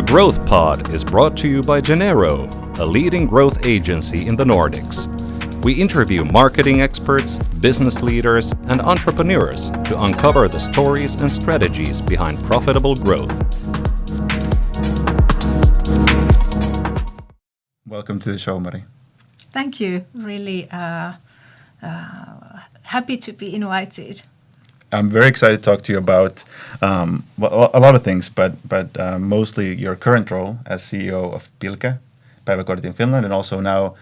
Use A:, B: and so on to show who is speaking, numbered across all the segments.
A: Growth Pod is brought to you by Genero, a leading growth agency in the Nordics. We interview marketing experts, business leaders, and entrepreneurs to uncover the stories and strategies behind profitable growth.
B: Welcome to the show, Mari.
C: Thank you. Really happy to be invited.
B: I'm very excited to talk to you about a lot of things, but mostly your current role as CEO of Pilke, Päiväkodit in Finland, and also now,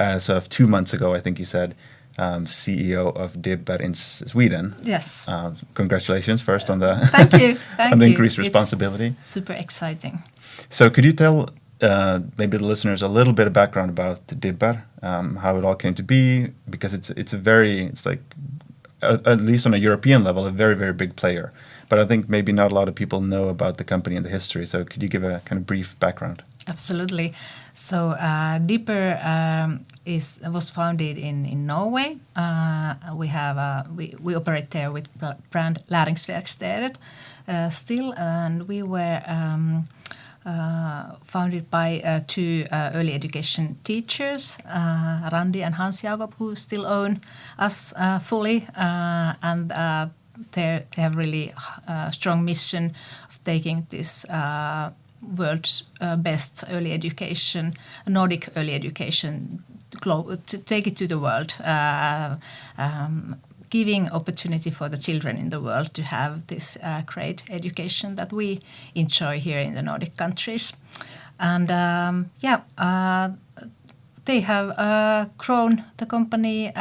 B: as of 2 months ago, I think you said, CEO of Dibber in Sweden.
C: Yes.
B: Congratulations first on the
C: Thank you.
B: on the increased responsibility.
C: It's super exciting.
B: So could you tell maybe the listeners a little bit of background about Dibber, how it all came to be? Because it's like at least on a European level, a very, very big player. But I think maybe not a lot of people know about the company and the history. So could you give a kind of brief background?
C: Absolutely. So Dibber was founded in Norway. We operate there with brand Læringsverkstedet still, and we were founded by two early education teachers, Randi and Hans Jakob, who still own us fully, and they have really strong mission of taking this world's best early education, Nordic early education, to take it to the world, giving opportunity for the children in the world to have this great education that we enjoy here in the Nordic countries. And they have grown the company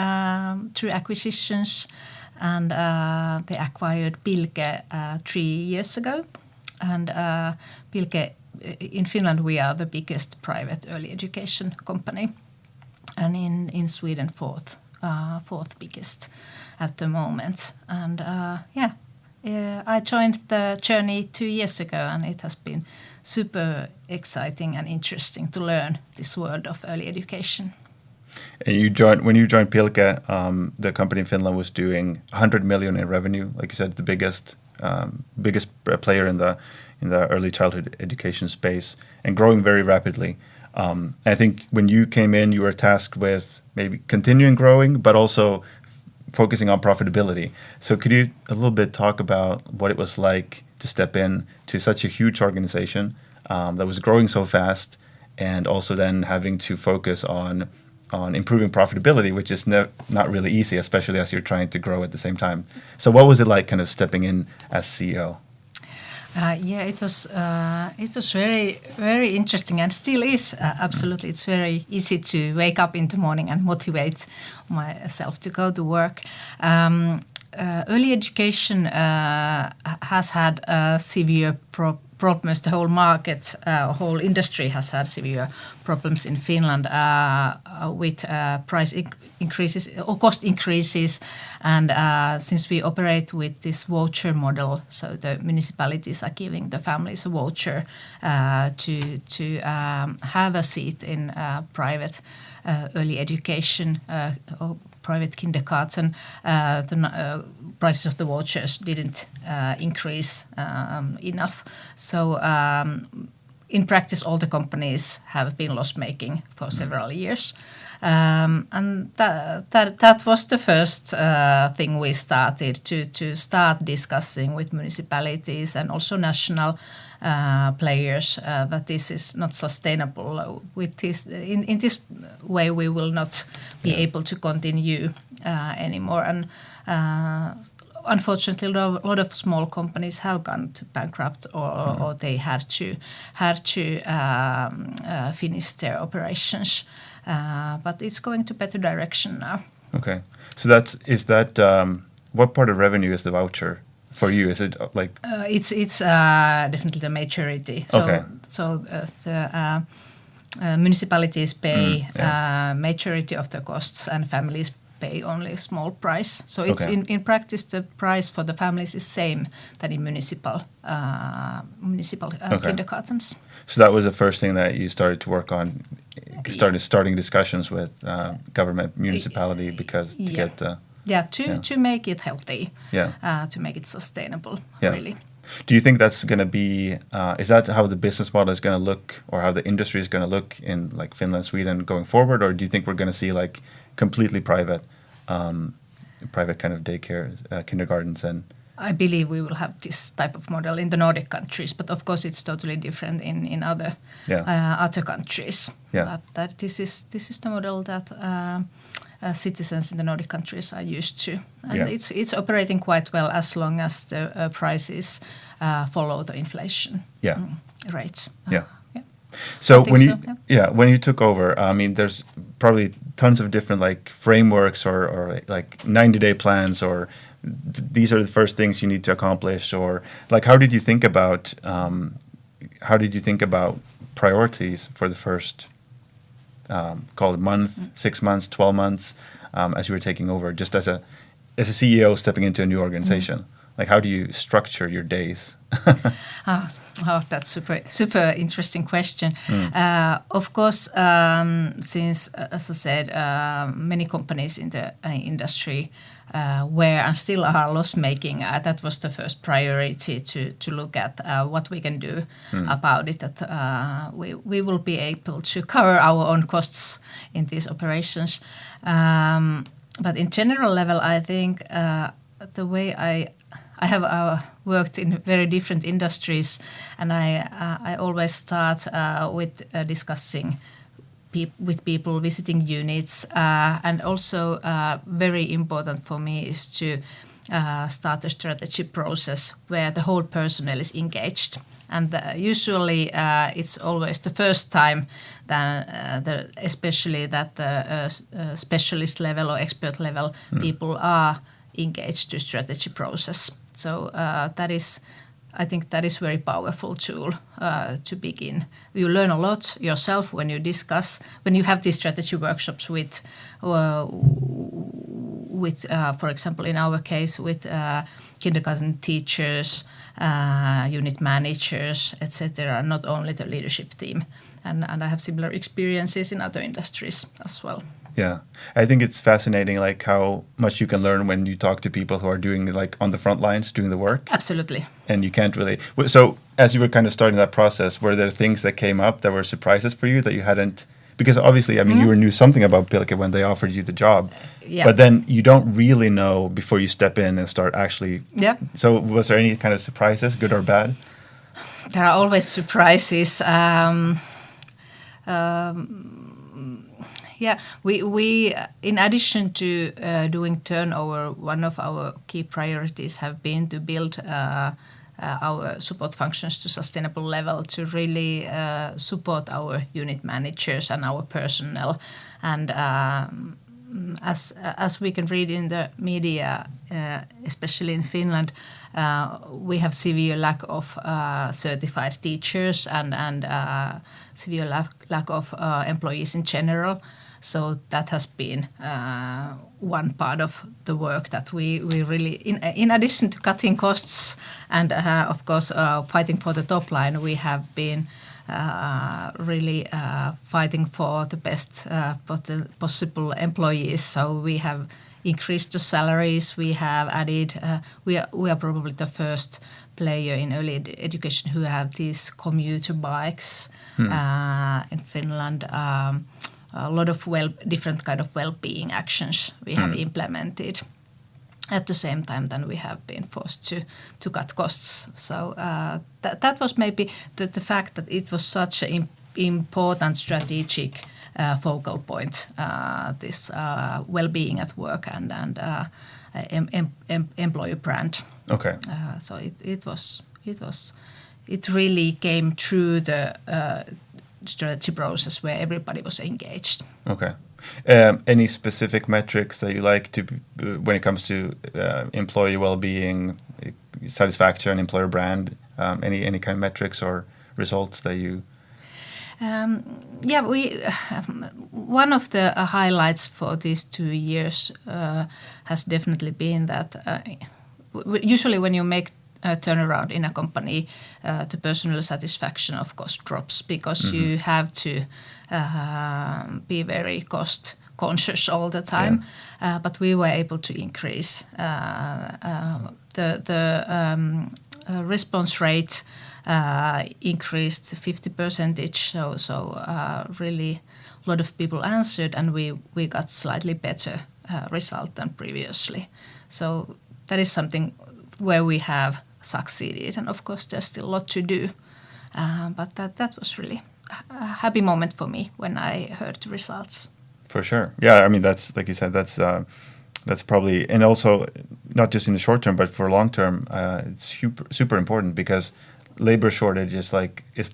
C: through acquisitions, and they acquired Pilke 3 years ago. And Pilke, in Finland, we are the biggest private early education company, and in Sweden, fourth biggest at the moment. And I joined the journey 2 years ago, and it has been super exciting and interesting to learn this world of early education.
B: And when you joined Pilke, the company in Finland was doing 100 million in revenue, like you said, the biggest player in the early childhood education space, and growing very rapidly. I think when you came in, you were tasked with maybe continuing growing, but also focusing on profitability. So could you a little bit talk about what it was like to step in to such a huge organization that was growing so fast, and also then having to focus on improving profitability, which is not really easy, especially as you're trying to grow at the same time. So what was it like kind of stepping in as CEO?
C: It was very, very interesting, and still is. Absolutely, it's very easy to wake up in the morning and motivate myself to go to work. Early education has had severe problems. The whole market, whole industry has had severe problems in Finland with price increases or cost increases. And since we operate with this voucher model, so the municipalities are giving the families a voucher to have a seat in private early education or private kindergarten, the prices of the vouchers didn't increase enough. So in practice, all the companies have been loss-making for several years. And that was the first thing we started to start discussing with municipalities and also national players that this is not sustainable. With this, in this way, we will not be able to continue anymore. And unfortunately, a lot of small companies have gone to bankrupt, or they had to finish their operations. But it's going to better direction now.
B: Okay, so is that what part of revenue is the voucher for you? Is it like
C: it's definitely the majority. So,
B: okay.
C: So the municipalities pay majority of the costs, and families pay only a small price. So it's in practice the price for the families is same than in municipal kindergartens.
B: So that was the first thing that you started to work on, starting discussions with government, municipality, because to get
C: to make it healthy, to make it sustainable, really.
B: Do you think that's going to be? Is that how the business model is going to look, or how the industry is going to look in like Finland, Sweden going forward, or do you think we're going to see like completely private kind of daycare, kindergartens, and?
C: I believe we will have this type of model in the Nordic countries, but of course it's totally different in other countries.
B: Yeah.
C: That this is the model that citizens in the Nordic countries are used to, and it's operating quite well as long as the prices follow the inflation rate.
B: So when you took over, I mean, there's probably tons of different like frameworks or like 90-day plans, or these are the first things you need to accomplish, or like how did you think about priorities for the first call it month, 6 months, 12 months as you were taking over, just as a CEO stepping into a new organization? Like how do you structure your days?
C: That's super interesting question. Of course, since, as I said, many companies in the industry were and still are loss-making, that was the first priority to look at what we can do about it, that we will be able to cover our own costs in these operations. But in general level, I think the way I have worked in very different industries, and I always start with discussing with people, visiting units, and also very important for me is to start a strategy process where the whole personnel is engaged. And usually it's always the first time that especially that the specialist level or expert level people are engaged to strategy process. So I think that is very powerful tool to begin. You learn a lot yourself when you discuss, when you have these strategy workshops with for example, in our case, with kindergarten teachers, unit managers, etc., not only the leadership team. And I have similar experiences in other industries as well.
B: Yeah, I think it's fascinating, like how much you can learn when you talk to people who are doing like on the front lines, doing the work.
C: Absolutely.
B: And you can't really. So as you were kind of starting that process, were there things that came up that were surprises for you that you hadn't? Because obviously, I mean, you knew something about Pilke when they offered you the job, but then you don't really know before you step in and start actually. Yeah. So was there any kind of surprises, good or bad?
C: There are always surprises. Yeah, we in addition to doing turnover, one of our key priorities have been to build our support functions to sustainable level, to really support our unit managers and our personnel. And as we can read in the media, especially in Finland, we have severe lack of certified teachers and severe lack of employees in general. So that has been one part of the work that we really, in addition to cutting costs and of course fighting for the top line, we have been really fighting for the best possible employees. So we have increased the salaries. We have added. We are probably the first player in early education who have these commuter bikes in Finland. A lot of different kind of well-being actions we have implemented. At the same time, then we have been forced to cut costs. So that was maybe the fact that it was such an important strategic focal point. This well-being at work and employer brand.
B: Okay.
C: So it really came through the strategy process where everybody was engaged.
B: Okay. Any specific metrics that you like to when it comes to employee well-being, satisfaction, employer brand? Any kind of metrics or results that you?
C: One of the highlights for these 2 years has definitely been that usually when you make a turnaround in a company, the personal satisfaction of course drops because you have to be very cost conscious all the time. But we were able to increase the response rate increased 50%. So really a lot of people answered, and we got slightly better result than previously. So that is something where we have succeeded, and of course there's still a lot to do. But that was really a happy moment for me when I heard the results.
B: For sure. Yeah, I mean, that's, like you said, that's probably, and also not just in the short term, but for long term, it's super important, because labor shortage is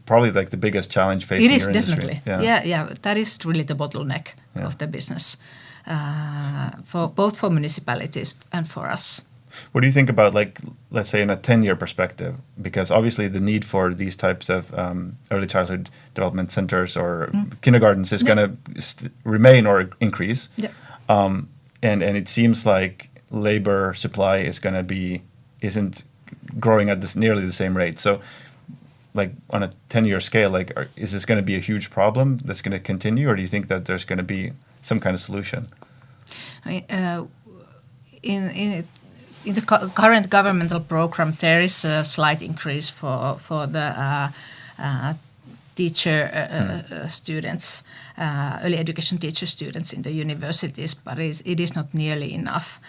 B: probably like the biggest challenge facing
C: it is
B: your industry.
C: Definitely. Yeah. That is really the bottleneck of the business, for both for municipalities and for us.
B: What do you think about, like, let's say in a 10-year perspective? Because obviously the need for these types of early childhood development centers or kindergartens is going to remain or increase.
C: Yeah.
B: And it seems like labor supply isn't growing at nearly the same rate. So, like, on a 10-year scale, like, is this going to be a huge problem that's going to continue, or do you think that there's going to be some kind of solution?
C: In the current governmental program, there is a slight increase for the teacher students, early education teacher students in the universities, but it is not nearly enough.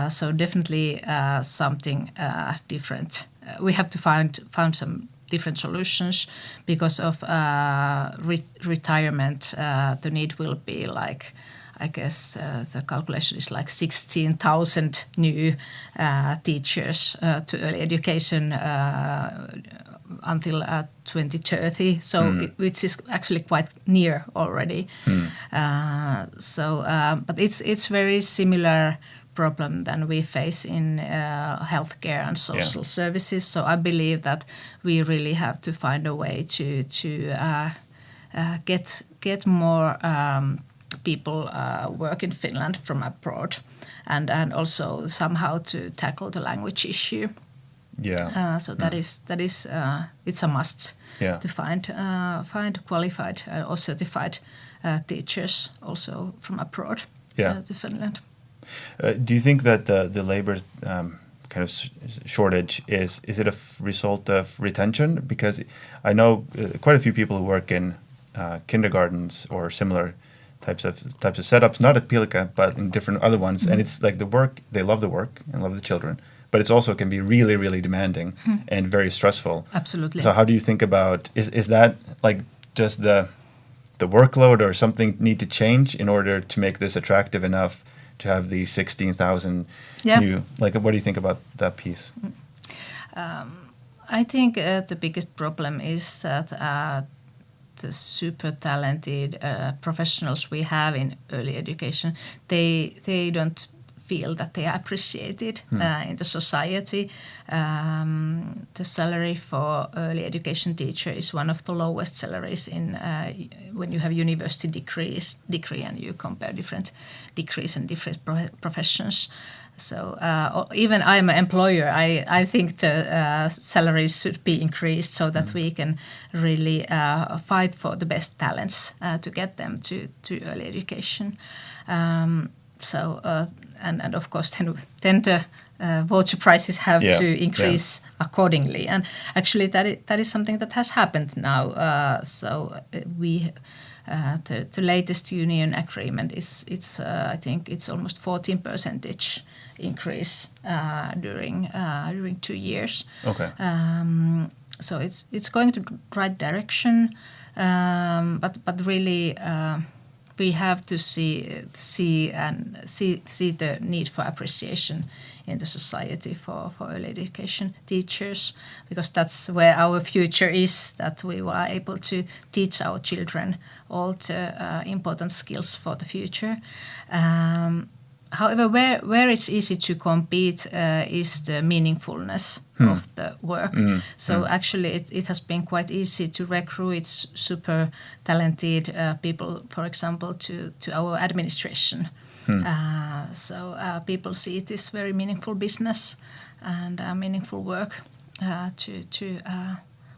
C: So definitely something different. We have to find some different solutions because of retirement. The need will be like, I guess the calculation is like 16,000 new teachers to early education until 2030, which is actually quite near already. But it's very similar problem than we face in healthcare and social services. So I believe that we really have to find a way to get more people work in Finland from abroad, and also somehow to tackle the language issue.
B: Yeah.
C: So that is it's a must to find qualified or certified teachers also from abroad to Finland.
B: Do you think that the labor kind of shortage is it a result of retention? Because I know quite a few people who work in kindergartens or similar types of setups, not at Pilke, but in different other ones. And it's like the work, they love the work and love the children, but it's also can be really, really demanding and very stressful.
C: Absolutely.
B: So how do you think about, is that like just the workload, or something need to change in order to make this attractive enough to have these 16,000 new, like, what do you think about that piece?
C: I think the biggest problem is that the super talented professionals we have in early education, they don't feel that they are appreciated in the society. The salary for early education teacher is one of the lowest salaries in when you have university degree and you compare different degrees and different professions. So even I'm an employer, I think the salaries should be increased so that we can really fight for the best talents to get them to early education. And of course then the voucher prices have to increase accordingly. And actually that is something that has happened now. The latest union agreement is I think it's almost 14% increase during 2 years.
B: Okay.
C: So it's going to the right direction, but really we have to see the need for appreciation in the society for early education teachers, because that's where our future is, that we were able to teach our children all the important skills for the future. However, where it's easy to compete is the meaningfulness of the work. Actually it has been quite easy to recruit super talented people, for example, to our administration. People see it as very meaningful business and meaningful work to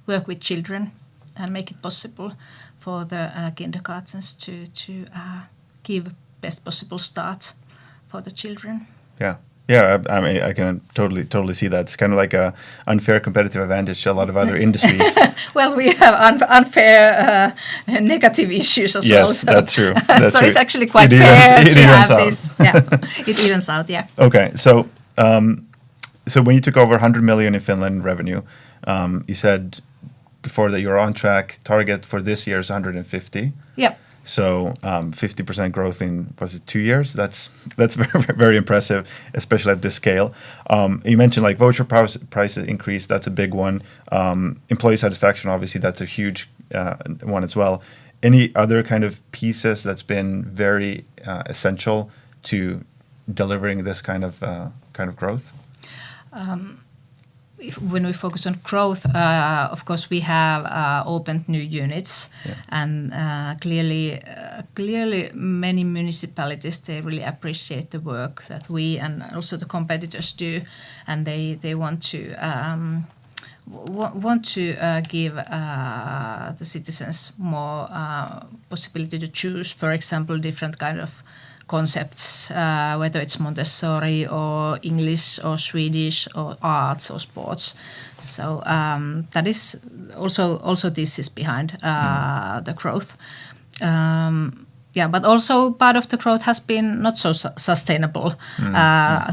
C: work with children and make it possible for the kindergartens to give best possible start for the children.
B: Yeah. Yeah, I mean, I can totally see that. It's kind of like a unfair competitive advantage to a lot of other industries.
C: Well, we have unfair negative issues as well.
B: Yes, that's true. That's
C: so
B: true.
C: it's actually quite
B: It
C: fair
B: evens
C: to have
B: out.
C: this. Yeah, it evens out. Yeah.
B: Okay, so so when you took over 100 million in Finland revenue, you said before that you're on track. Target for this year is 150.
C: Yep.
B: So 50% growth in, was it 2 years? That's very, very impressive, especially at this scale. You mentioned like voucher price increase. That's a big one. Employee satisfaction, obviously, that's a huge one as well. Any other kind of pieces that's been very essential to delivering this kind of growth?
C: When we focus on growth, of course, we have opened new units, and clearly many municipalities, they really appreciate the work that we and also the competitors do, and they want to give the citizens more possibility to choose, for example, different kind of concepts, whether it's Montessori or English or Swedish or arts or sports. So that is also this is behind the growth. But also part of the growth has been not so sustainable.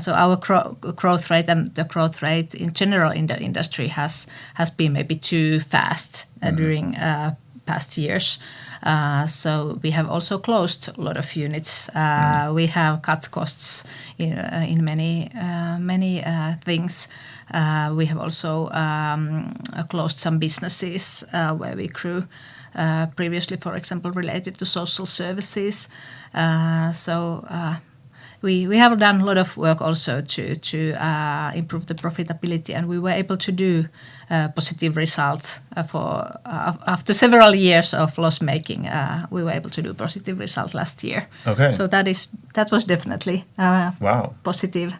C: So our growth rate and the growth rate in general in the industry has been maybe too fast during past years. So we have also closed a lot of units. We have cut costs in many things. We have also closed some businesses where we grew previously, for example, related to social services. We have done a lot of work also to improve the profitability, and we were able to do positive results after several years of loss making. We were able to do positive results last year.
B: Okay.
C: So that was definitely positive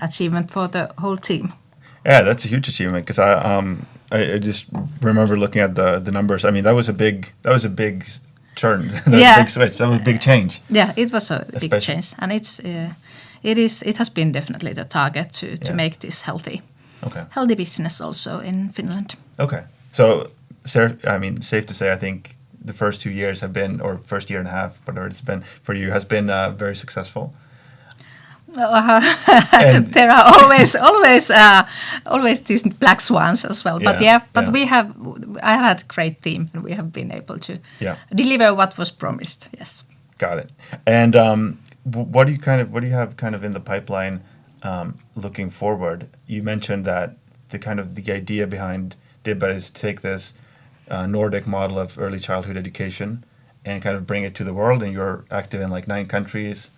C: achievement for the whole team.
B: Yeah, that's a huge achievement because I just remember looking at the numbers. I mean, that was a big turn. That was a big switch. That was a big change.
C: Yeah, it was a big change, and it has been definitely the target to make this healthy business also in Finland.
B: Okay, so Sarah, I mean, safe to say, I think the first 2 years have been, or first year and a half, whatever it's been for you, has been very successful.
C: There are always these black swans as well. But I have had a great team, and we have been able to deliver what was promised. Yes.
B: Got it. And what do you have kind of in the pipeline looking forward? You mentioned that the idea behind Dibber is to take this Nordic model of early childhood education and kind of bring it to the world. And you're active in like 9 countries.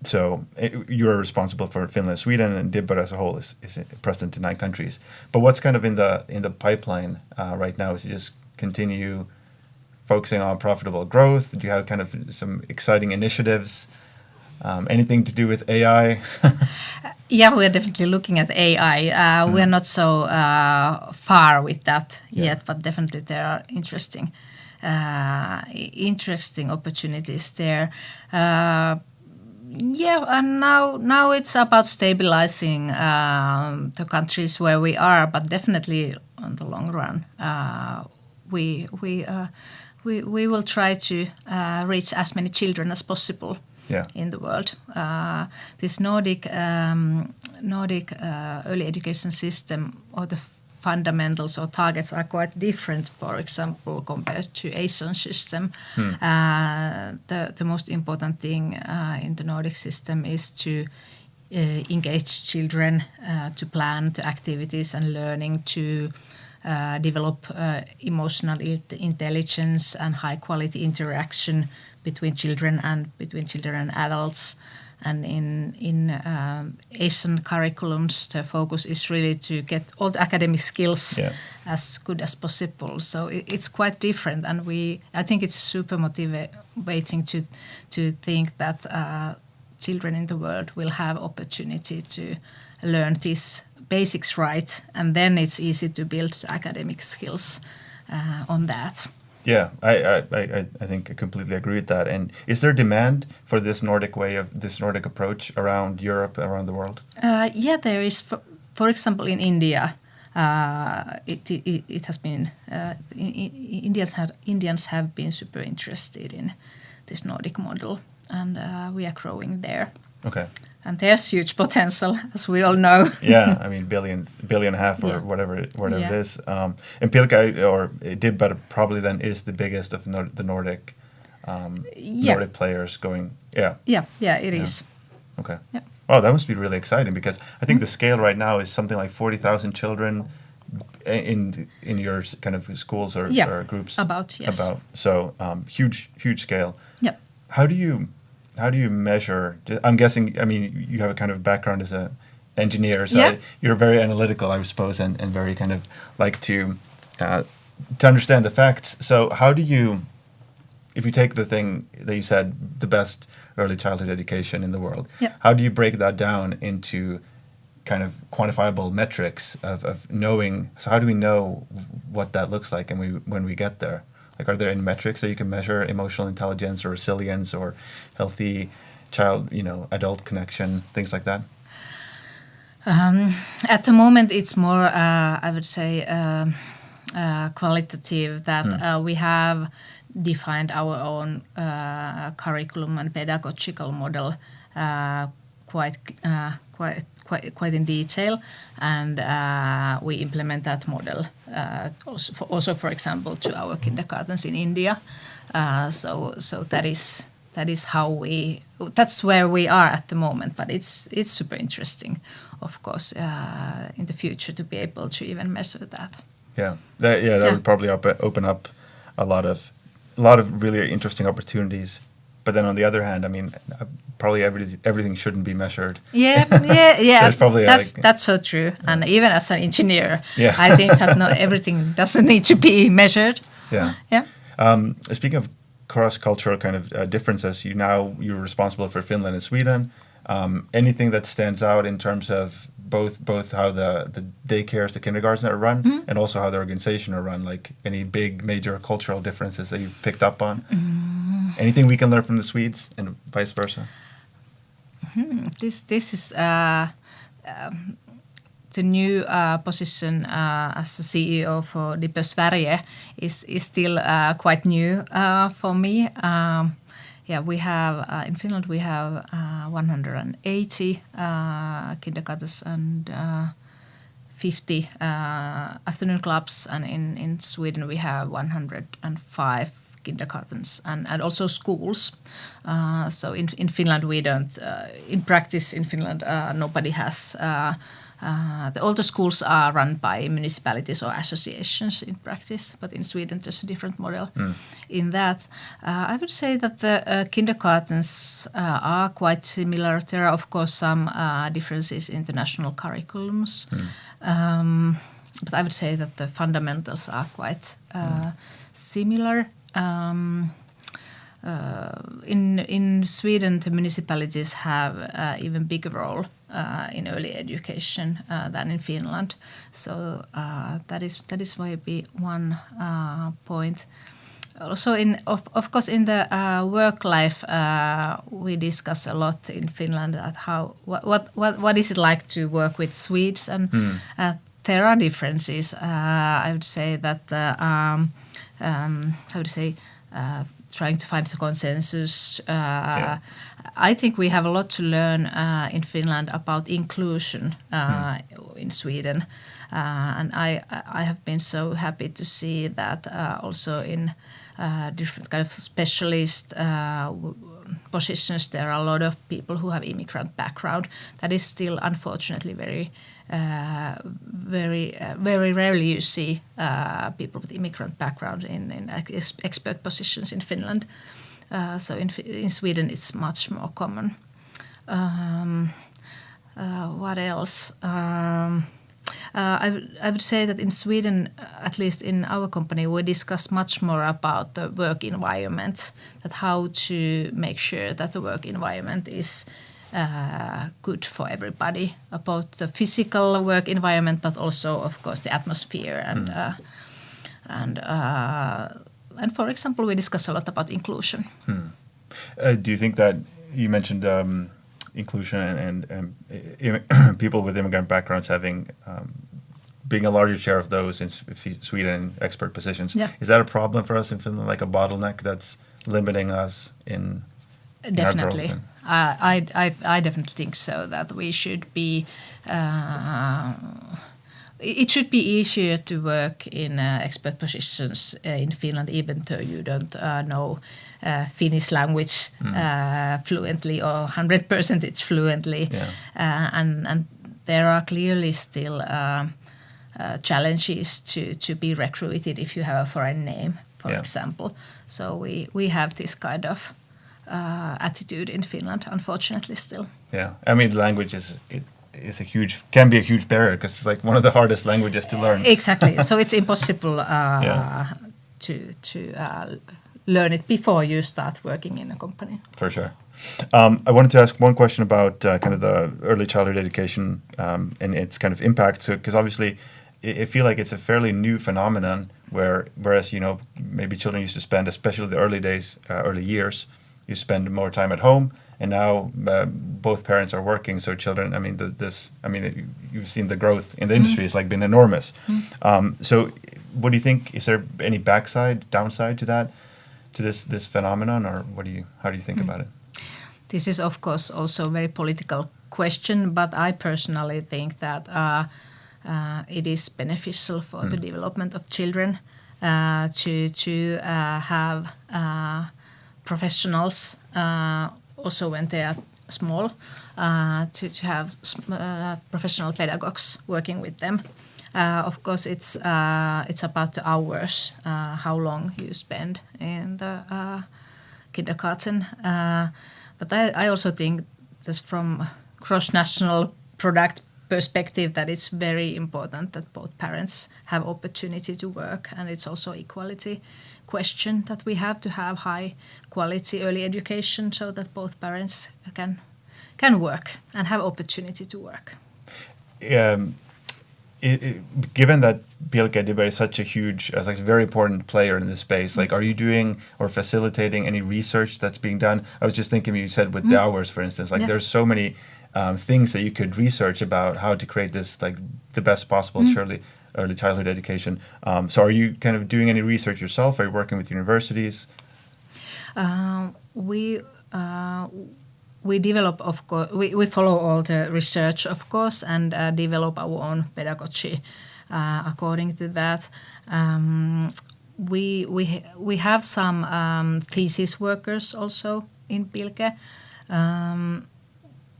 B: So you're responsible for Finland, Sweden, and Dibber as a whole is present in 9 countries. But what's kind of in the pipeline right now? Is it just continue focusing on profitable growth? Do you have kind of some exciting initiatives? Anything to do with AI?
C: Yeah, we're definitely looking at AI. We're not so far with that yet, but definitely there are interesting opportunities there. And now it's about stabilizing the countries where we are, but definitely on the long run, we will try to reach as many children as possible in the world. This Nordic early education system, or the fundamentals or targets, are quite different, for example, compared to Asian system. The most important thing in the Nordic system is to engage children, to plan the activities and learning, to develop emotional intelligence and high quality interaction between children and adults. And in Asian curriculums, the focus is really to get all the academic skills as good as possible. So it's quite different, and I think it's super motivating to think that children in the world will have opportunity to learn these basics right, and then it's easy to build academic skills on that.
B: Yeah, I think I completely agree with that. And is there demand for this Nordic way of this Nordic approach around Europe, around the world?
C: Yeah, there is. For example, in India, it has been Indians have been super interested in this Nordic model, and we are growing there.
B: Okay.
C: And there's huge potential, as we all know.
B: Yeah, I mean billion and a half or whatever it is. And Pilke or Dibber probably then is the biggest of the Nordic Nordic players going. Yeah.
C: Yeah, it is.
B: Okay.
C: Yeah.
B: Oh, that must be really exciting because I think the scale right now is something like 40,000 children in your kind of schools or groups.
C: Yes.
B: So huge scale.
C: Yeah.
B: How do you measure? I'm guessing. I mean, you have a kind of background as a engineer, so you're very analytical, I suppose, and very kind of like to understand the facts. So how do you, if you take the thing that you said, the best early childhood education in the world, how do you break that down into kind of quantifiable metrics of knowing? So how do we know what that looks like, and when we get there? Like, are there any metrics that you can measure emotional intelligence or resilience or healthy child, adult connection, things like that?
C: At the moment, it's more, I would say, qualitative, that we have defined our own curriculum and pedagogical model quite in detail, and we implement that model also, for example, to our kindergartens in India. So that is how that's where we are at the moment. But it's super interesting, of course, in the future to be able to even measure that.
B: That would probably open up a lot of really interesting opportunities. But then on the other hand, I mean, probably everything shouldn't be measured.
C: Yeah.
B: So probably
C: that's so true. And even as an engineer, I think that not everything doesn't need to be measured.
B: Yeah. Speaking of cross-cultural kind of differences, you're responsible for Finland and Sweden. Anything that stands out in terms of both how the daycares, the kindergartens are run, and also how the organization are run? Like any big major cultural differences that you've picked up on? Anything we can learn from the Swedes and vice versa?
C: This is the new position as the CEO for Dibber Sverige is still quite new for me. We have in Finland we have 180 kindergartens and 50 afternoon clubs, and in Sweden we have 105 kindergartens and also schools. So in Finland we don't. In practice in Finland nobody has. All the schools are run by municipalities or associations in practice, but in Sweden there's a different model in that. I would say that the kindergartens are quite similar. There are, of course, some differences in the national curriculums, but I would say that the fundamentals are quite similar. In Sweden, the municipalities have even bigger role in early education than in Finland. So that is maybe one point. Also, of course, in the work life, we discuss a lot in Finland at what is it like to work with Swedes, and there are differences. I would say that trying to find the consensus. I think we have a lot to learn in Finland about inclusion in Sweden, and I have been so happy to see that also in different kind of specialist positions there are a lot of people who have immigrant background. That is still unfortunately very rarely you see people with immigrant background in expert positions in Finland. So in Sweden it's much more common. What else? I would say that in Sweden, at least in our company, we discuss much more about the work environment, that how to make sure that the work environment is good for everybody, about the physical work environment, but also, of course, the atmosphere and and for example, we discuss a lot about inclusion.
B: Do you think that you mentioned inclusion and people with immigrant backgrounds having being a larger share of those in Sweden in expert positions?
C: Yeah.
B: Is that a problem for us in Finland, like a bottleneck that's limiting us in
C: Definitely.
B: our growth?
C: I definitely think so, that we should be it should be easier to work in expert positions in Finland, even though you don't know Finnish language fluently or 100% fluently. And there are clearly still challenges to be recruited if you have a foreign name, for example. So we have this kind of attitude in Finland, unfortunately, still.
B: Yeah, I mean, language can be a huge barrier because it's like one of the hardest languages to learn.
C: Exactly. So it's impossible to learn it before you start working in a company.
B: For sure. I wanted to ask one question about kind of the early childhood education and its kind of impact. So, because obviously, I feel like it's a fairly new phenomenon whereas maybe children used to spend, especially the early days, early years, you spend more time at home. And now both parents are working, so children. I mean, you've seen the growth in the industry; it's like been enormous. So, what do you think? Is there any downside to that, to this phenomenon, or how do you think about it?
C: This is, of course, also a very political question, but I personally think that it is beneficial for the development of children to have professionals. Also, when they are small, to have professional pedagogues working with them. Of course, it's about the hours, how long you spend in the kindergarten. But I also think that from cross-national product perspective, that it's very important that both parents have opportunity to work, and it's also equality question that we have to have high quality early education so that both parents can work and have opportunity to work.
B: Given that Pilke and Dibber is such a huge, very important player in this space, like, are you doing or facilitating any research that's being done? I was just thinking, you said with the hours, for instance, there's so many things that you could research about how to create this, like, the best possible early childhood education. So are you kind of doing any research yourself? Are you working with universities?
C: We develop, of course, we follow all the research, of course, and develop our own pedagogy according to that. We have some thesis workers also in Pilke.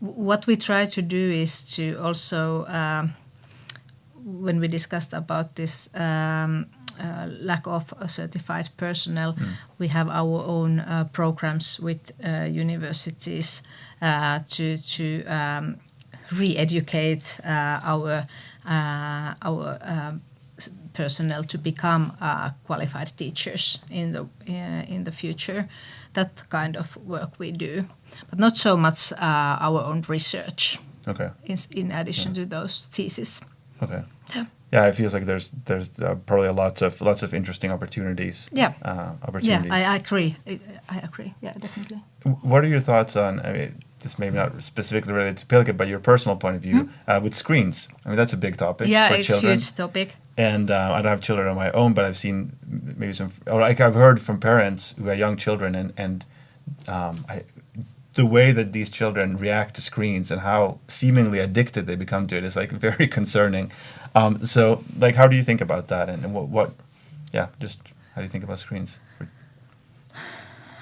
C: What we try to do is to also, when we discussed about this lack of certified personnel, we have our own programs with universities to re-educate our personnel to become qualified teachers in the future. That kind of work we do, but not so much our own research.
B: Okay.
C: In addition to those theses.
B: Okay. Yeah, it feels like there's probably lots of interesting opportunities. Opportunities.
C: Yeah, I agree. I agree. Yeah, definitely.
B: What are your thoughts on? I mean, this may not specifically related to Pilke, but your personal point of view with screens. I mean, that's a big topic.
C: Yeah,
B: for
C: it's
B: children.
C: a huge topic.
B: And I don't have children of my own, but I've seen maybe I've heard from parents who have young children, and the way that these children react to screens and how seemingly addicted they become to it is like very concerning. So, like, how do you think about that, and just how do you think about screens?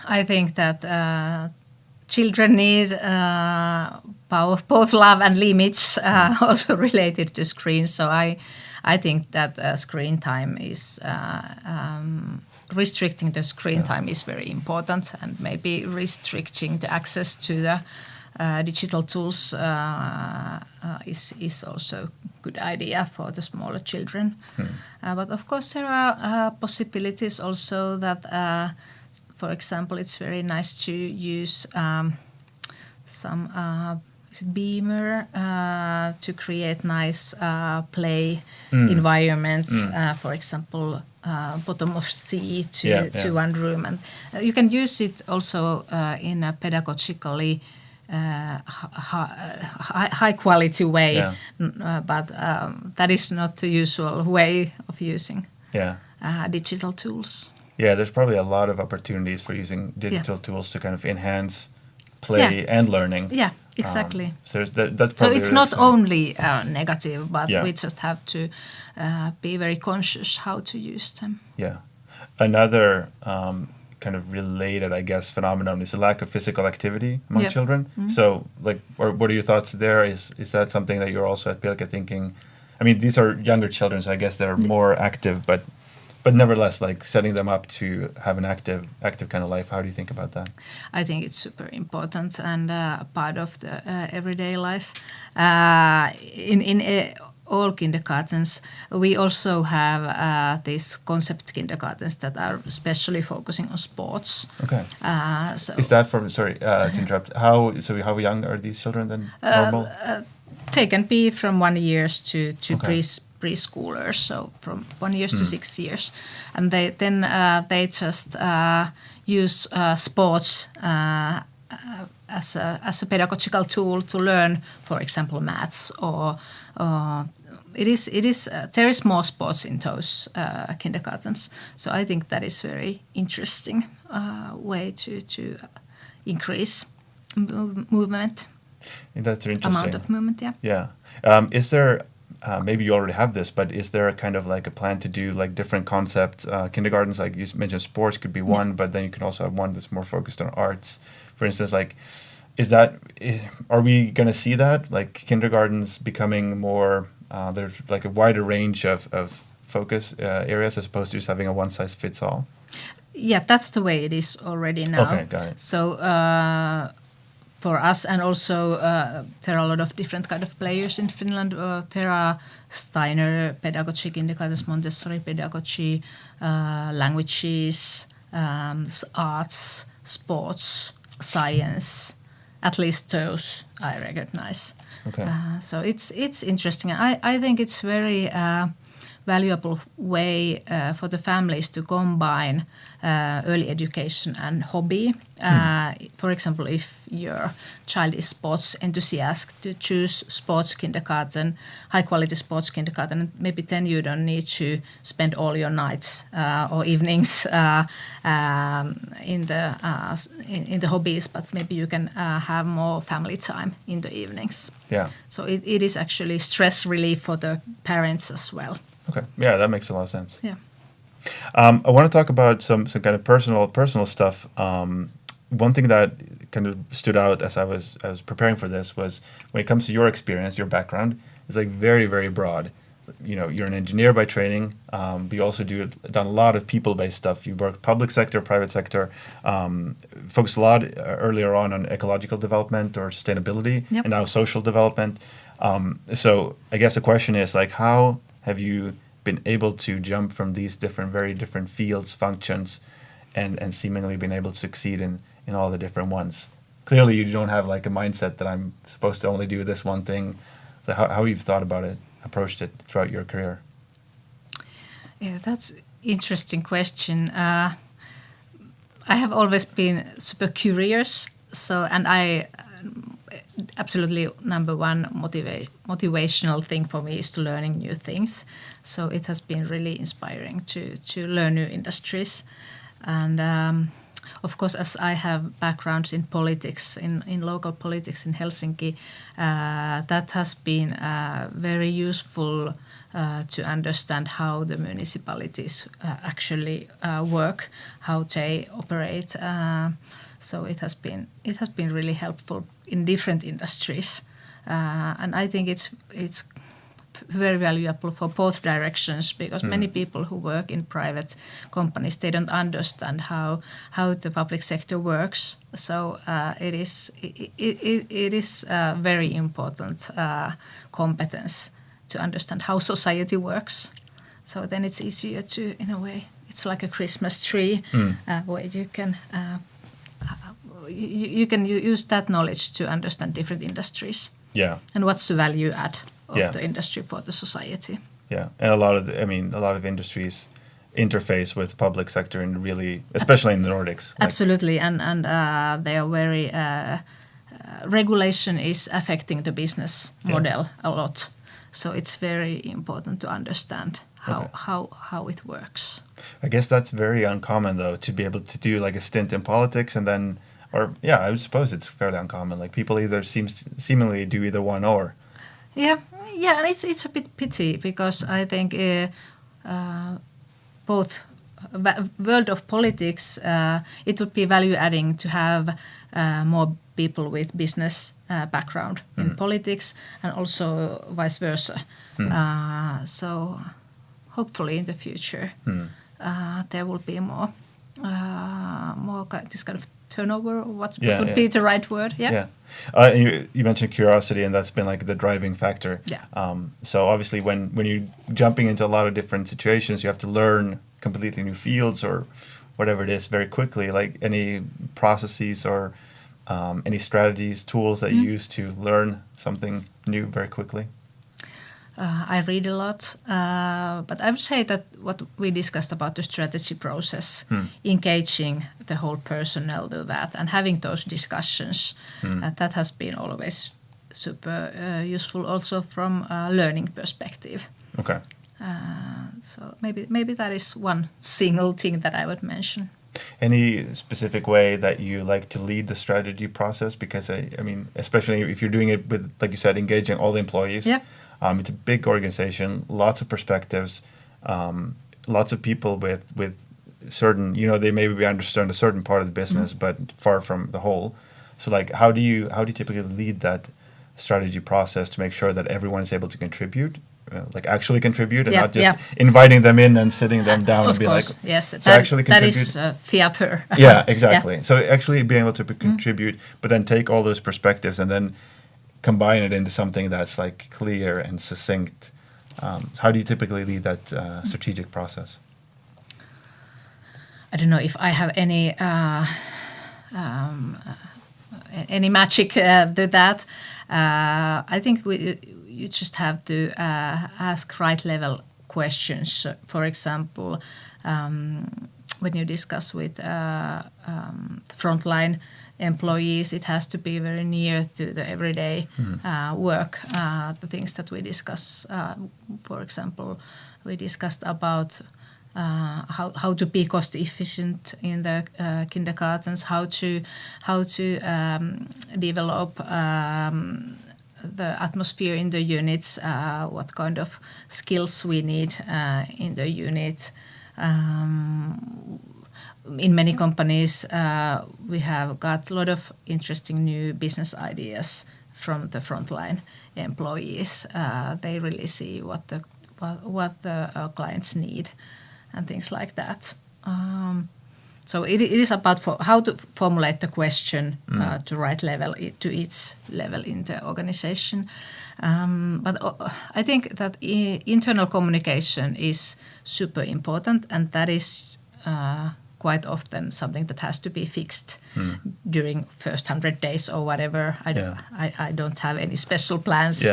C: I think that children need both love and limits, also related to screens. So I think that screen time is restricting the screen time is very important, and maybe restricting the access to the digital tools is also a good idea for the smaller children. But of course there are possibilities also that, for example, it's very nice to use some Beamer to create nice play environments. For example, bottom of sea to one room, and you can use it also in a pedagogically high quality way, but that is not the usual way of using digital tools.
B: Yeah, there's probably a lot of opportunities for using digital tools to kind of enhance play and learning.
C: Yeah, exactly.
B: So that's probably
C: so it's
B: really
C: not
B: exciting.
C: only negative, but we just have to be very conscious how to use them.
B: Yeah. Another kind of related, I guess, phenomenon is the lack of physical activity among children. So, like, what are your thoughts there? Is that something that you're also at Pilke thinking? I mean, these are younger children, so I guess they're more active, but nevertheless, like setting them up to have an active kind of life. How do you think about that?
C: I think it's super important and part of the everyday life. In all kindergartens, we also have these concept kindergartens that are especially focusing on sports.
B: Okay.
C: So
B: is that from? Sorry to interrupt. How young are these children then? Normal.
C: They can be from 1 year to preschoolers, so from 1 year to 6 years, and they just use sports as a pedagogical tool to learn, for example, maths or there is more sports in those kindergartens. So I think that is very interesting way to increase movement.
B: That's interesting.
C: Amount of movement, yeah.
B: Yeah. Is there, maybe you already have this, but is there a kind of like a plan to do like different concept kindergartens? Like you mentioned sports could be one, but then you can also have one that's more focused on arts. For instance, like, are we going to see that? Like kindergartens becoming more, there's like a wider range of focus areas as opposed to just having a one-size-fits-all?
C: Yeah, that's the way it is already now.
B: Okay, got it.
C: So for us, and also there are a lot of different kind of players in Finland. There are Steiner pedagogy kindergartens, Montessori pedagogy, languages, arts, sports, science. At least those I recognize.
B: Okay.
C: So it's interesting. I think it's very valuable way for the families to combine early education and hobby. For example, if your child is sports enthusiast, to choose sports kindergarten, high quality sports kindergarten, maybe then you don't need to spend all your nights or evenings in the hobbies, but maybe you can have more family time in the evenings.
B: Yeah.
C: So it is actually stress relief for the parents as well.
B: Okay. Yeah, that makes a lot of sense.
C: Yeah.
B: I want to talk about some kind of personal stuff. One thing that kind of stood out as I was preparing for this was when it comes to your experience, your background is like very, very broad. You know, you're an engineer by training, but you also done a lot of people-based stuff. You worked public sector, private sector, focused a lot earlier on ecological development or sustainability, and now social development. So I guess the question is like, how have you been able to jump from these very different fields, functions, and seemingly been able to succeed in all the different ones? Clearly, you don't have like a mindset that I'm supposed to only do this one thing. So how you've thought about it, approached it throughout your career?
C: Yeah, that's an interesting question. I have always been super curious. And I absolutely number one motivational thing for me is to learning new things. So it has been really inspiring to learn new industries. And of course, as I have backgrounds in politics, in local politics in Helsinki, that has been very useful to understand how the municipalities actually work, how they operate. So it has been really helpful in different industries, and I think it's very valuable for both directions, because many people who work in private companies, they don't understand how the public sector works. So it is very important competence to understand how society works. So then it's easier to, in a way, it's like a Christmas tree where you can use that knowledge to understand different industries.
B: Yeah.
C: And what's the value add of the industry for the society?
B: Yeah, and a lot of industries interface with public sector and really, especially in the Nordics.
C: Absolutely, and they are very regulation is affecting the business model a lot, so it's very important to understand how it works.
B: I guess that's very uncommon though, to be able to do like a stint in politics and then, or I would suppose it's fairly uncommon. Like people either seemingly do either one or.
C: Yeah, and it's a bit pity because I think both world of politics, it would be value adding to have more people with business background in politics, and also vice versa. So hopefully in the future there will be more this kind of turnover. What would be the right word?
B: You mentioned curiosity, and that's been like the driving factor. So obviously when you're jumping into a lot of different situations, you have to learn completely new fields or whatever it is very quickly. Like any processes or any strategies, tools that you use to learn something new very quickly?
C: I read a lot, but I would say that what we discussed about the strategy process, engaging the whole personnel to that and having those discussions, that has been always super useful also from a learning perspective.
B: Okay.
C: So maybe that is one single thing that I would mention.
B: Any specific way that you like to lead the strategy process? Because I mean, especially if you're doing it with, like you said, engaging all the employees.
C: Yeah.
B: It's a big organization, lots of perspectives, lots of people with certain, they maybe understand a certain part of the business, but far from the whole. So like, how do you typically lead that strategy process to make sure that everyone is able to contribute? Like actually contribute and not just inviting them in and sitting them down and be like,
C: yes,
B: so actually contribute.
C: That is theater.
B: Yeah, exactly. So actually being able to contribute, but then take all those perspectives and then combine it into something that's like clear and succinct. How do you typically lead that strategic process?
C: I don't know if I have any magic to that. I think you just have to ask right level questions. For example, when you discuss with frontline employees, it has to be very near to the everyday work, the things that we discuss. For example, we discussed about how to be cost efficient in the kindergartens, how to develop the atmosphere in the units, what kind of skills we need in the unit. In many companies, we have got a lot of interesting new business ideas from the frontline employees. They really see what the clients need and things like that. So it is about how to formulate the question to right level, to each level in the organization. But I think that internal communication is super important, and that is quite often something that has to be fixed during first 100 days or whatever. I don't have any special plans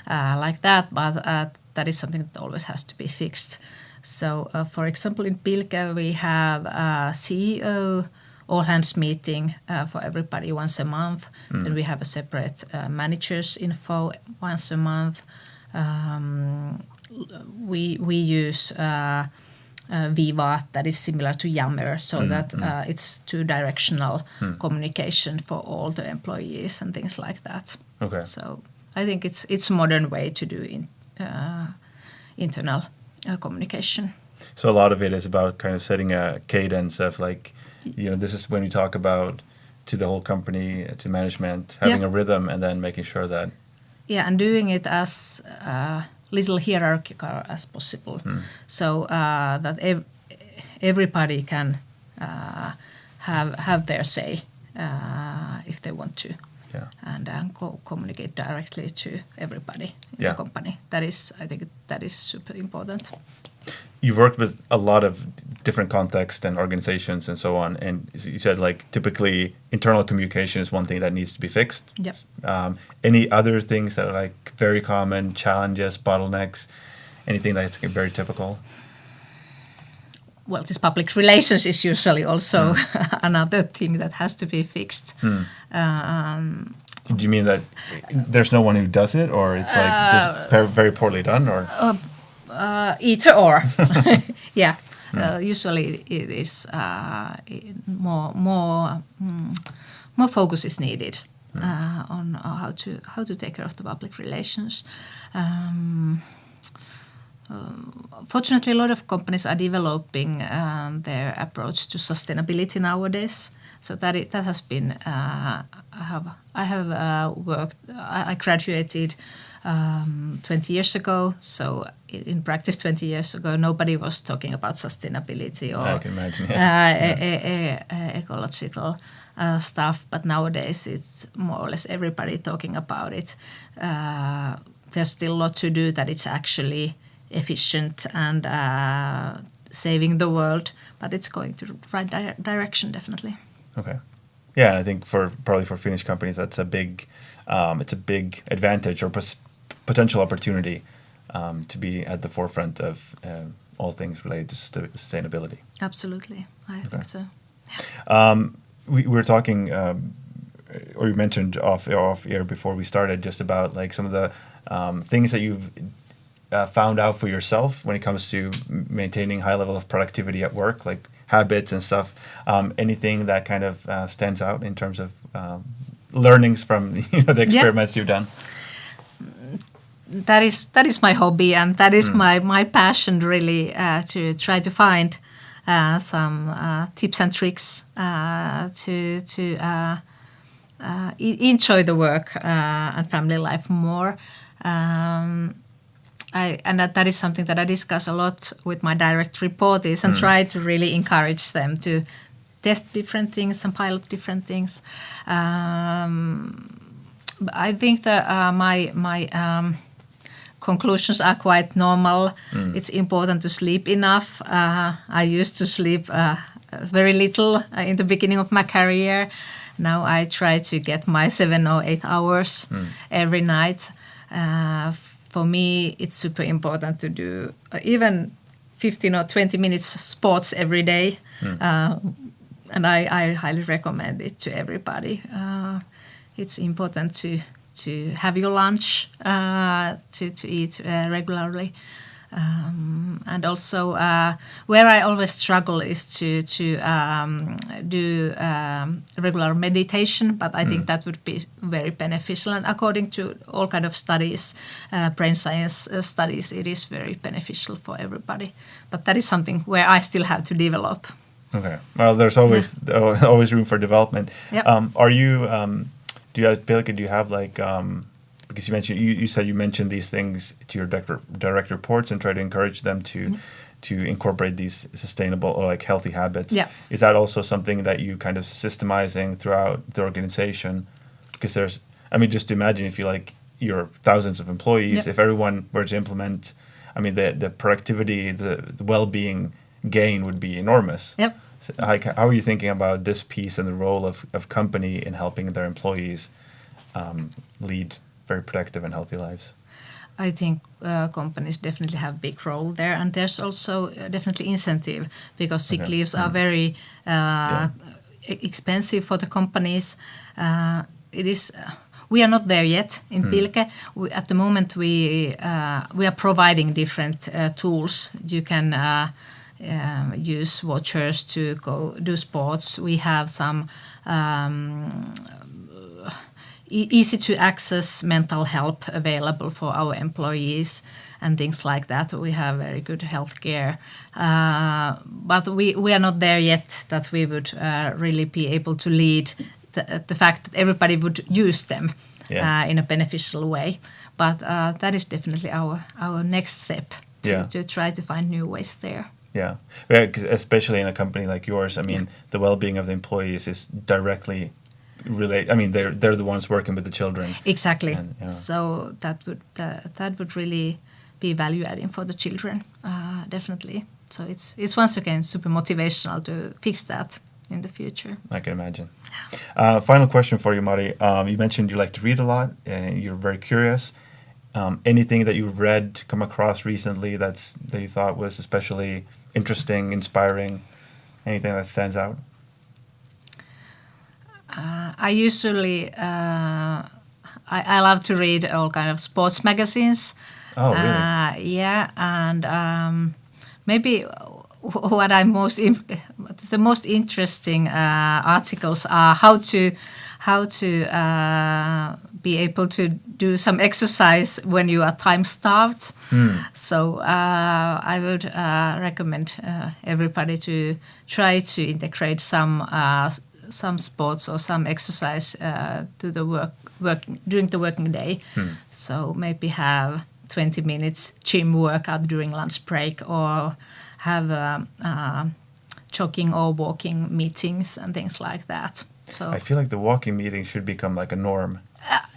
C: like that, but that is something that always has to be fixed. So, for example, in Pilke, we have a CEO all-hands meeting for everybody once a month. Then we have a separate managers info once a month. We use Viva, that is similar to Yammer, so that it's two-directional communication for all the employees and things like that.
B: Okay.
C: So I think it's a modern way to do internal communication.
B: So a lot of it is about kind of setting a cadence of like, this is when you talk about to the whole company, to management, having a rhythm, and then making sure that...
C: Yeah, and doing it as little hierarchical as possible, so that everybody can have their say if they want to.
B: Yeah.
C: And communicate directly to everybody in the company. I think that is super important.
B: You've worked with a lot of different contexts and organizations and so on, and you said like typically internal communication is one thing that needs to be fixed.
C: Yep.
B: Any other things that are like very common challenges, bottlenecks, anything that's very typical?
C: well, this public relations is usually also another thing that has to be fixed.
B: Do you mean that there's no one who does it, or it's like just very poorly done, or?
C: Either or. Yeah. Usually it is more focus is needed on how to take care of the public relations. Fortunately, a lot of companies are developing their approach to sustainability nowadays. So that has been. I have worked. I graduated 20 years ago. So in practice, 20 years ago, nobody was talking about sustainability or
B: I can imagine,
C: ecological stuff. But nowadays, it's more or less everybody talking about it. There's still a lot to do that it's actually efficient and saving the world, but it's going to the right direction, definitely.
B: Okay. Yeah, and I think probably for Finnish companies, that's a big, it's a big advantage or potential opportunity to be at the forefront of all things related to sustainability.
C: Absolutely, I think so.
B: Yeah. We were talking, or you mentioned off air before we started, just about like some of the things that you've found out for yourself when it comes to maintaining high level of productivity at work, like habits and stuff. Anything that kind of stands out in terms of learnings from the experiments you've done?
C: That is my hobby, and that is my passion, really, to try to find some tips and tricks to enjoy the work and family life more. That is something that I discuss a lot with my direct reportees and try to really encourage them to test different things and pilot different things. I think that my conclusions are quite normal. It's important to sleep enough. I used to sleep very little in the beginning of my career. Now I try to get my 7 or 8 hours every night. For me, it's super important to do even 15 or 20 minutes sports every day. And I highly recommend it to everybody. It's important to have your lunch, to eat regularly. And also, where I always struggle is to do regular meditation, but I think that would be very beneficial. And according to all kind of studies, brain science studies, it is very beneficial for everybody. But that is something where I still have to develop.
B: Okay. Well, there's always room for development.
C: Yep.
B: Do you at Pilke, do you have like because you mentioned you said you mentioned these things to your direct reports and try to encourage them to incorporate these sustainable or like healthy habits.
C: Yeah.
B: Is that also something that you kind of systemizing throughout the organization? Because just imagine if you're thousands of employees, if everyone were to implement, the productivity, the well-being gain would be enormous.
C: Yep.
B: So how are you thinking about this piece and the role of company in helping their employees lead very productive and healthy lives?
C: I think companies definitely have a big role there, and there's also definitely incentive because sick leaves are very expensive for the companies. It is. We are not there yet in Pilke. At the moment, we are providing different tools. You can use vouchers to go do sports. We have some easy to access mental help available for our employees and things like that. We have very good healthcare, but we are not there yet that we would really be able to lead the fact that everybody would use them in a beneficial way. But that is definitely our next step to try to find new ways there.
B: Yeah, 'cause especially in a company like yours, the well-being of the employees is directly related. They're the ones working with the children.
C: Exactly. And, so that would really be value adding for the children, definitely. So it's once again super motivational to fix that in the future.
B: I can imagine. Final question for you, Mari. You mentioned you like to read a lot and you're very curious. anything that you've read, come across recently that you thought was especially interesting, inspiring, anything that stands out?
C: I usually I love to read all kind of sports magazines.
B: Oh, really?
C: Yeah, and maybe what I'm the most interesting articles are how to be able to do some exercise when you are time starved. So I would recommend everybody to try to integrate some sports or some exercise to the work during the working day. So maybe have 20 minutes gym workout during lunch break, or have jogging or walking meetings and things like that. So
B: I feel like the walking meeting should become like a norm.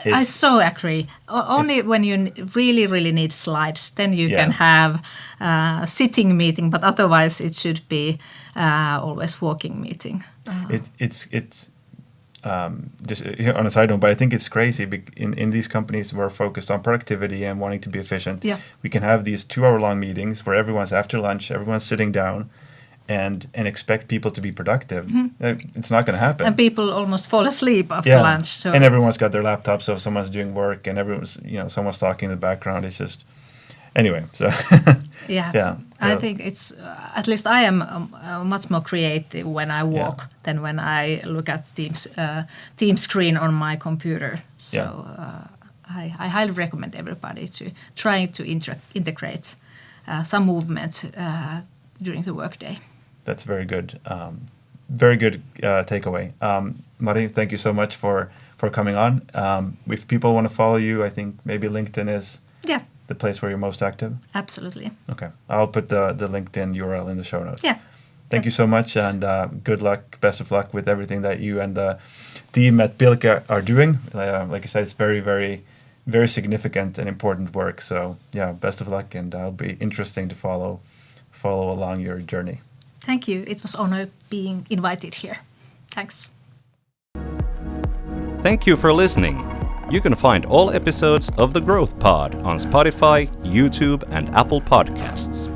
C: I so agree. Only when you really, really need slides, then you can have a sitting meeting, but otherwise it should be always walking meeting.
B: It's just on a side note, but I think it's crazy in these companies who are focused on productivity and wanting to be efficient.
C: Yeah.
B: We can have these 2-hour-long meetings where everyone's after lunch, everyone's sitting down, and expect people to be productive. It's not going to happen.
C: And people almost fall asleep after lunch. So.
B: And everyone's got their laptops, so if someone's doing work and someone's talking in the background, it's just anyway. So
C: yeah. I think it's at least I am much more creative when I walk than when I look at Teams screen on my computer. So I highly recommend everybody to try to integrate some movement during the workday.
B: That's very good. Very good takeaway. Mari, thank you so much for coming on. If people want to follow you, I think maybe LinkedIn is the place where you're most active.
C: Absolutely.
B: Okay. I'll put the LinkedIn URL in the show notes.
C: Yeah.
B: Thank you so much, and good luck, best of luck with everything that you and the team at Pilke are doing. Like I said, it's very, very, very significant and important work. So best of luck, and it'll be interesting to follow along your journey.
C: Thank you. It was an honor being invited here. Thanks.
A: Thank you for listening. You can find all episodes of The Growth Pod on Spotify, YouTube, and Apple Podcasts.